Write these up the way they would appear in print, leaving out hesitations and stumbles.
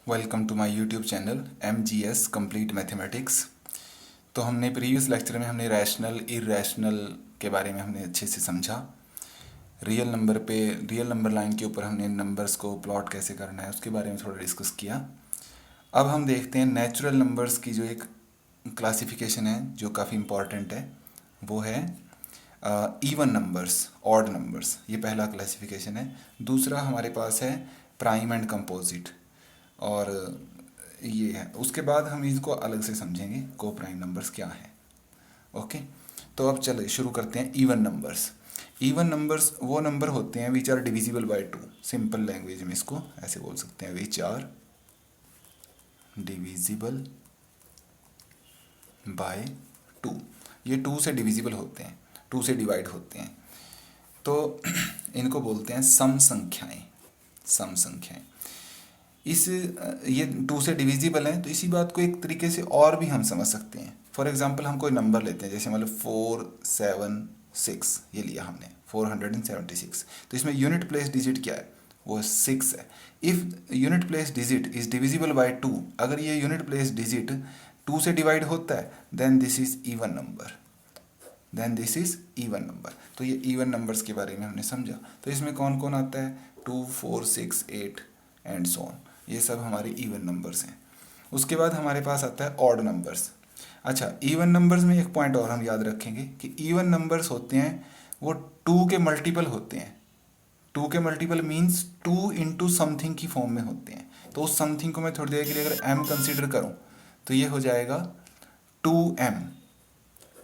Welcome to my YouTube channel MGS complete mathematics. तो हमने previous lecture में हमने रैशनल इरेशनल के बारे में हमने अच्छे से समझा। रियल नंबर लाइन के ऊपर हमने नंबर्स को प्लॉट कैसे करना है उसके बारे में थोड़ा डिस्कस किया। अब हम देखते हैं नेचुरल नंबर्स की जो एक क्लासिफिकेशन है जो काफ़ी इम्पॉर्टेंट है, वो है इवन नंबर्स, ऑड नंबर्स। ये पहला क्लासिफिकेशन है। दूसरा हमारे पास है प्राइम एंड कंपोजिट, और ये है। उसके बाद हम इसको अलग से समझेंगे को प्राइम नंबर्स क्या है। ओके, तो अब चलिए शुरू करते हैं। Even numbers. इवन नंबर्स वो नंबर होते हैं which are divisible by two. Simple language में इसको ऐसे बोल सकते हैं, which are divisible by two. ये टू से डिविजिबल होते हैं, टू से डिवाइड होते हैं, तो इनको बोलते हैं सम संख्याएं। सम संख्याएं ये टू से डिविजिबल हैं, तो इसी बात को एक तरीके से और भी हम समझ सकते हैं। फॉर एग्जांपल हम कोई नंबर लेते हैं, जैसे मतलब 476 ये लिया हमने, 476। तो इसमें यूनिट प्लेस डिजिट क्या है? वो 6 है। If unit place digit is divisible by to, अगर ये यूनिट प्लेस डिजिट 2 से डिवाइड होता है, then this is even number. तो ये इवन नंबर्स के बारे में हमने समझा। तो इसमें कौन कौन आता है? 2, 4, 6, 8 एंड सो ऑन। ये सब हमारे इवन नंबर्स हैं। उसके बाद हमारे पास आता है ऑड नंबर्स। अच्छा, इवन नंबर्स में एक पॉइंट और हम याद रखेंगे कि इवन नंबर्स होते हैं वो 2 के मल्टीपल होते हैं। 2 के मल्टीपल मीन्स 2 इंटू समथिंग की फॉर्म में होते हैं। तो उस समथिंग को मैं थोड़ी देर के लिए अगर m कंसिडर करूं तो ये हो जाएगा 2m।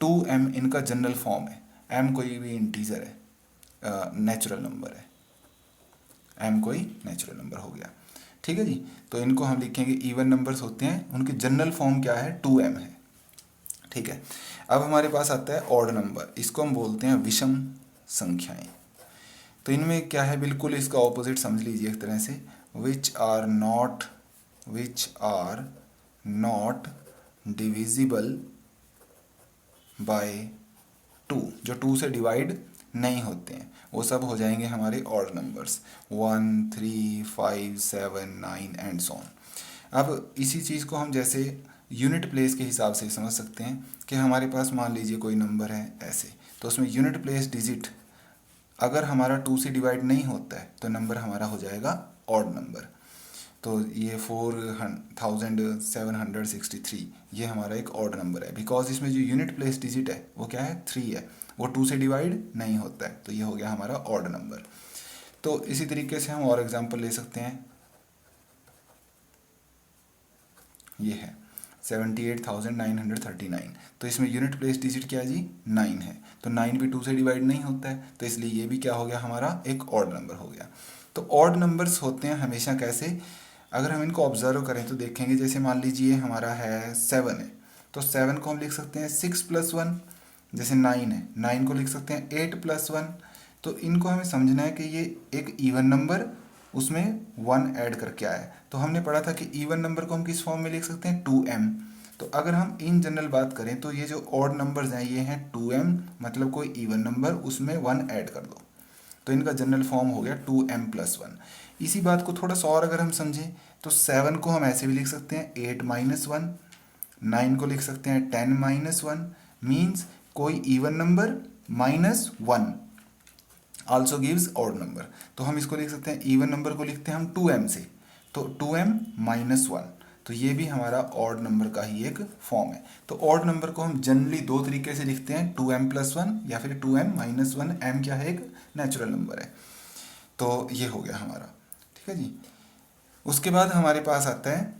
2m इनका जनरल फॉर्म है। m कोई भी इंटीजर है, नेचुरल नंबर है। m कोई नेचुरल नंबर हो गया, ठीक है जी। तो इनको हम लिखेंगे इवन नंबर्स होते हैं, उनकी जनरल फॉर्म क्या है? 2m है, ठीक है। अब हमारे पास आता है ऑड नंबर। इसको हम बोलते हैं विषम संख्याएं। तो इनमें क्या है? बिल्कुल इसका ऑपोजिट समझ लीजिए एक तरह से, which are not divisible by two. जो 2 से डिवाइड नहीं होते हैं वो सब हो जाएंगे हमारे odd numbers, 1, 3, 5, 7, 9 and so on. अब इसी चीज़ को हम जैसे यूनिट प्लेस के हिसाब से समझ सकते हैं कि हमारे पास मान लीजिए कोई नंबर है ऐसे, तो उसमें यूनिट प्लेस डिजिट अगर हमारा 2 से डिवाइड नहीं होता है तो नंबर हमारा हो जाएगा ऑड नंबर। तो ये 4763 ये हमारा एक ऑड नंबर है, बिकॉज इसमें जो यूनिट प्लेस डिजिट है वो क्या है? 3 है। वो 2 से डिवाइड नहीं होता है, तो ये हो गया हमारा ऑड नंबर। तो इसी तरीके से हम और एग्जांपल ले सकते हैं। ये है 78,939। तो इसमें यूनिट प्लेस डिजिट क्या है जी? 9 है। तो 9 भी 2 से डिवाइड नहीं होता है, तो इसलिए ये भी क्या हो गया? हमारा एक ऑड नंबर हो गया। तो ऑड नंबर्स होते हैं हमेशा कैसे? अगर हम इनको ऑब्जर्व करें तो देखेंगे, जैसे मान लीजिए हमारा है 7 है, तो 7 को हम लिख सकते हैं 6 + 1। जैसे 9 है, 9 को लिख सकते हैं 8 + 1। तो इनको हमें समझना है कि ये एक इवन नंबर, उसमें 1 ऐड करके आया है। तो हमने पढ़ा था कि इवन नंबर को हम किस फॉर्म में लिख सकते हैं? 2m। तो अगर हम इन जनरल बात करें तो ये जो ऑड नंबर्स हैं ये हैं 2m, मतलब कोई इवन नंबर उसमें 1 ऐड कर दो, तो इनका जनरल फॉर्म हो गया 2m + 1। इसी बात को थोड़ा सा और अगर हम समझें तो 7 को हम ऐसे भी लिख सकते हैं 8 - 1, 9 को लिख सकते हैं 10 - 1, मीन्स कोई even number -1 also gives odd number. तो हम इसको लिख सकते हैं, इवन नंबर को लिखते हैं हम 2m से, तो 2m - 1, तो ये भी हमारा ऑड नंबर का ही एक फॉर्म है। तो ऑड नंबर को हम जनरली दो तरीके से लिखते हैं, 2m + 1 या फिर 2m - 1। m क्या है? एक नेचुरल नंबर है। तो ये हो गया हमारा, ठीक है जी। उसके बाद हमारे पास आता है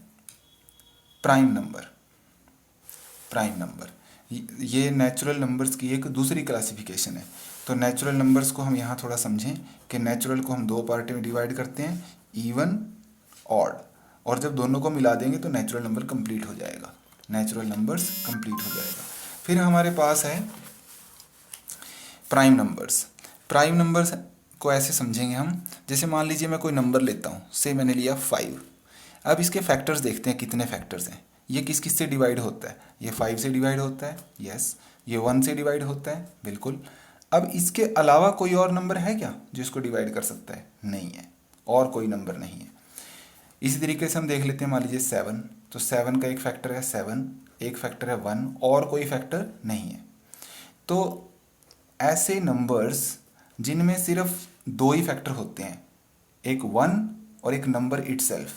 प्राइम नंबर। प्राइम नंबर ये नेचुरल नंबर्स की एक दूसरी क्लासिफिकेशन है। तो नेचुरल नंबर्स को हम यहाँ थोड़ा समझें कि नेचुरल को हम 2 पार्ट में डिवाइड करते हैं, इवन, ऑड। और जब दोनों को मिला देंगे तो नेचुरल नंबर कंप्लीट हो जाएगा, नेचुरल नंबर्स कंप्लीट हो जाएगा। फिर हमारे पास है प्राइम नंबर्स। प्राइम नंबर्स को ऐसे समझेंगे हम, जैसे मान लीजिए मैं कोई नंबर लेता हूँ, से मैंने लिया 5। अब इसके फैक्टर्स देखते हैं कितने फैक्टर्स हैं। ये किस किस से डिवाइड होता है? ये 5 से डिवाइड होता है, यस। ये 1 से डिवाइड होता है, बिल्कुल। अब इसके अलावा कोई और नंबर है क्या जो इसको डिवाइड कर सकता है? नहीं है, और कोई नंबर नहीं है। इसी तरीके से हम देख लेते हैं, मान लीजिए 7, तो 7 का एक फैक्टर है 7, एक फैक्टर है 1 और कोई फैक्टर नहीं है। तो ऐसे नंबर्स जिनमें सिर्फ दो ही फैक्टर होते हैं, एक 1 और एक नंबर इटसेल्फ,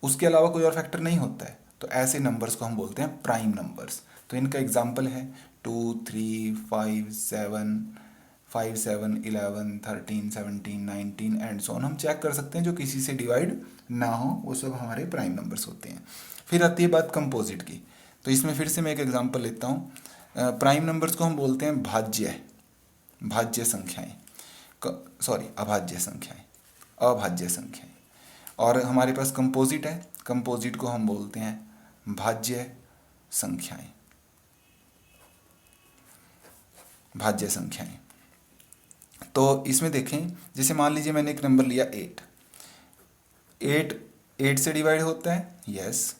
उसके अलावा कोई और फैक्टर नहीं होता है, तो ऐसे नंबर्स को हम बोलते हैं प्राइम नंबर्स। तो इनका एग्जांपल है 2, 3, 5, 7, 5, 7, 11, 13, 17, 19 एंड सो ऑन। हम चेक कर सकते हैं जो किसी से डिवाइड ना हो वो सब हमारे प्राइम नंबर्स होते हैं। फिर आती है बात कंपोजिट की, तो इसमें फिर से मैं एक एग्जांपल लेता हूँ। प्राइम नंबर्स को हम बोलते हैं भाज्य संख्याएं, सॉरी अभाज्य संख्याएं, अभाज्य संख्याएं। और हमारे पास कंपोजिट है, कंपोजिट को हम बोलते हैं भाज्य संख्याएं, भाज्य संख्याएं। तो इसमें देखें, जैसे मान लीजिए मैंने एक नंबर लिया 8, 8 से डिवाइड होता है, यस।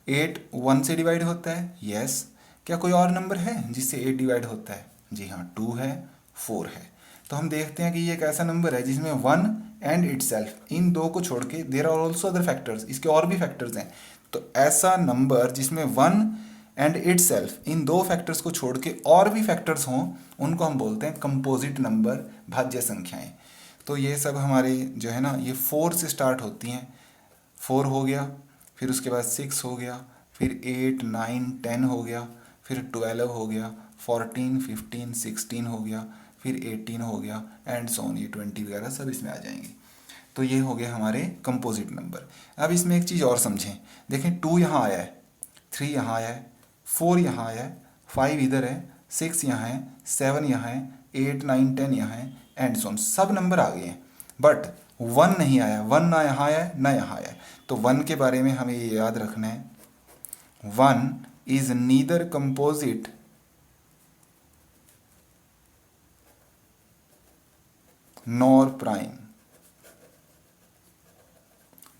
8 1 से डिवाइड होता है, यस। क्या कोई और नंबर है जिससे 8 डिवाइड होता है? जी हाँ, 2 है, 4 है। तो हम देखते हैं कि ये एक ऐसा नंबर है जिसमें 1 एंड इटसेल्फ, इन दो को छोड़ के there are also other factors, इसके और भी फैक्टर्स हैं। तो ऐसा नंबर जिसमें 1 एंड इटसेल्फ, इन दो फैक्टर्स को छोड़ के और भी फैक्टर्स हों, उनको हम बोलते हैं कंपोजिट नंबर, भाज्य संख्याएं। तो ये सब हमारे जो है ना, ये 4 से स्टार्ट होती हैं। 4 हो गया, फिर उसके बाद 6 हो गया, फिर 8, 9, 10 हो गया, फिर 12 हो गया, 14, 15, 16 हो गया, फिर 18 हो गया एंड सो ऑन, ये 20 वगैरह सब इसमें आ जाएंगे। तो ये हो गए हमारे कंपोजिट नंबर। अब इसमें एक चीज़ और समझें, देखें 2 यहाँ आया है, 3 यहाँ आया है, 4 यहाँ आया है, 5 इधर है, 6 यहाँ है, 7 यहाँ है, 8, 9, 10 यहाँ है एंड सो ऑन, सब नंबर आ गए हैं। बट 1 नहीं आया, 1 ना यहाँ आया है ना यहाँ आया है। तो 1 के बारे में हमें ये याद रखना है, 1 is neither composite nor prime.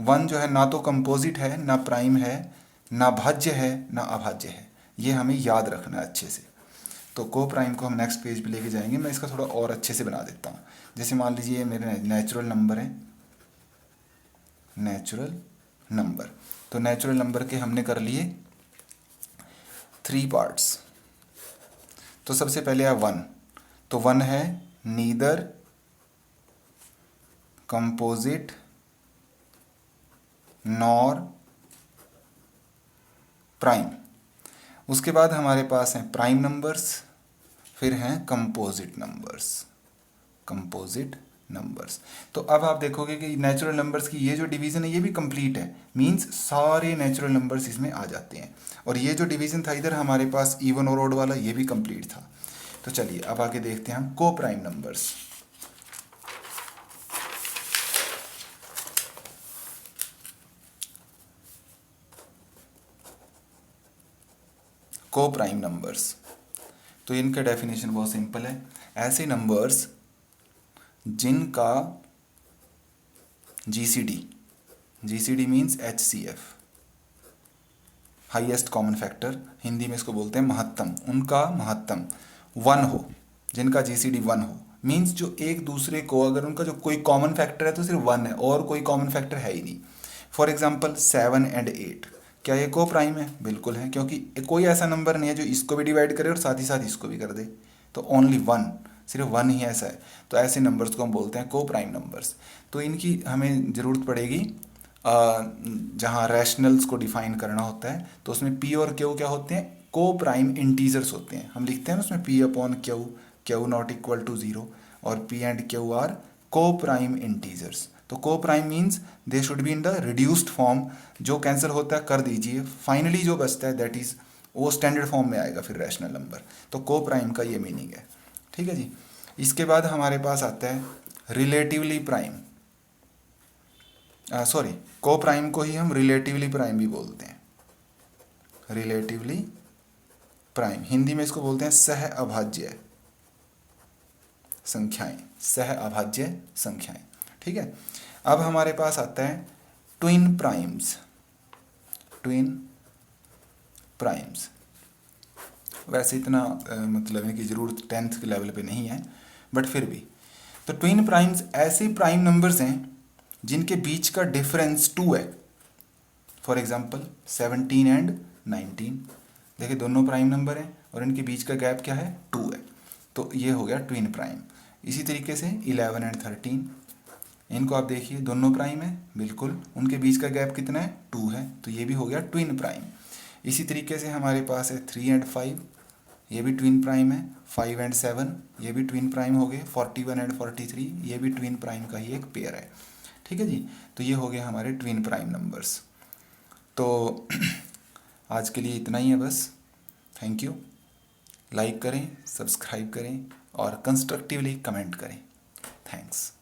1 जो है ना तो कंपोजिट है, ना प्राइम है, ना भाज्य है, ना अभाज्य है। ये हमें याद रखना है अच्छे से। तो को प्राइम को हम नेक्स्ट पेज पे लेके जाएंगे, मैं इसका थोड़ा और अच्छे से बना देता हूँ। जैसे मान लीजिए ये मेरे नेचुरल नंबर है, नेचुरल नंबर। तो नेचुरल नंबर के हमने कर लिए 3 पार्ट्स। तो सबसे पहले है 1, तो 1 है नीदर कंपोजिट नॉर प्राइम। उसके बाद हमारे पास हैं प्राइम नंबर्स, फिर हैं कंपोजिट नंबर्स, कंपोजिट नंबर्स। तो अब आप देखोगे कि नेचुरल नंबर्स की ये जो डिवीज़न है ये भी कंप्लीट है, मींस सारे नेचुरल नंबर्स इसमें आ जाते हैं। और ये जो डिवीज़न था इधर हमारे पास इवन और ऑड वाला, ये भी कंप्लीट था। तो चलिए अब आगे देखते हैं हम को प्राइम नंबर्स। को प्राइम नंबर्स, तो इनका डेफिनेशन बहुत सिंपल है, ऐसे नंबर्स जिनका GCD means HCF, highest common factor, Hindi में इसको बोलते हैं महत्तम, उनका महत्तम 1 हो, जिनका जीसीडी 1 हो, मीन्स जो एक दूसरे को, अगर उनका जो कोई कॉमन फैक्टर है तो सिर्फ 1 है और कोई कॉमन फैक्टर है ही नहीं। फॉर एग्जाम्पल 7 एंड 8, क्या ये को प्राइम है? बिल्कुल है, क्योंकि कोई ऐसा नंबर नहीं है जो इसको भी डिवाइड करे और साथ ही साथ इसको भी कर दे। तो ओनली 1, सिर्फ 1 ही ऐसा है। तो ऐसे नंबर्स को हम बोलते हैं को प्राइम नंबर्स। तो इनकी हमें ज़रूरत पड़ेगी जहाँ रैशनल्स को डिफाइन करना होता है, तो उसमें पी और क्यू क्या होते हैं? को प्राइम इंटीजर्स होते हैं। हम लिखते हैं ना उसमें P upon Q, Q not equal to 0, और P and Q are coprime integers. तो coprime means they should be in the reduced form, जो कैंसिल होता है कर दीजिए, फाइनली जो बचता है दैट इज वो स्टैंडर्ड फॉर्म में आएगा फिर रैशनल नंबर। तो को प्राइम का ये मीनिंग है, ठीक है जी। इसके बाद हमारे पास आता है रिलेटिवली प्राइम, सॉरी को प्राइम को ही हम रिलेटिवली प्राइम भी बोलते हैं, रिलेटिवली प्राइम, हिंदी में इसको बोलते हैं सह अभाज्य संख्याएं, सह अभाज्य संख्याएं, ठीक है। अब हमारे पास आता है ट्विन प्राइम्स, ट्विन प्राइम्स। वैसे इतना मतलब है कि ज़रूरत 10th के लेवल पे नहीं है, बट फिर भी। तो ट्विन प्राइम्स ऐसे प्राइम नंबर्स हैं जिनके बीच का डिफरेंस 2 है। फॉर एग्जांपल 17 एंड 19, देखिए दोनों प्राइम नंबर हैं और इनके बीच का गैप क्या है, 2 है, तो ये हो गया ट्विन प्राइम। इसी तरीके से 11 एंड 13, इनको आप देखिए दोनों प्राइम है, बिल्कुल, उनके बीच का गैप कितना है, 2 है, तो ये भी हो गया ट्विन प्राइम। इसी तरीके से हमारे पास है 3 एंड 5, ये भी ट्विन प्राइम है। 5 एंड 7, ये भी ट्विन प्राइम हो गए। 41 एंड 43, ये भी ट्विन प्राइम का ही एक पेयर है। ठीक है जी, तो ये हो गया हमारे ट्विन प्राइम नंबर्स। तो आज के लिए इतना ही है बस। Thank you. लाइक करें, सब्सक्राइब करें और कंस्ट्रक्टिवली कमेंट करें। थैंक्स।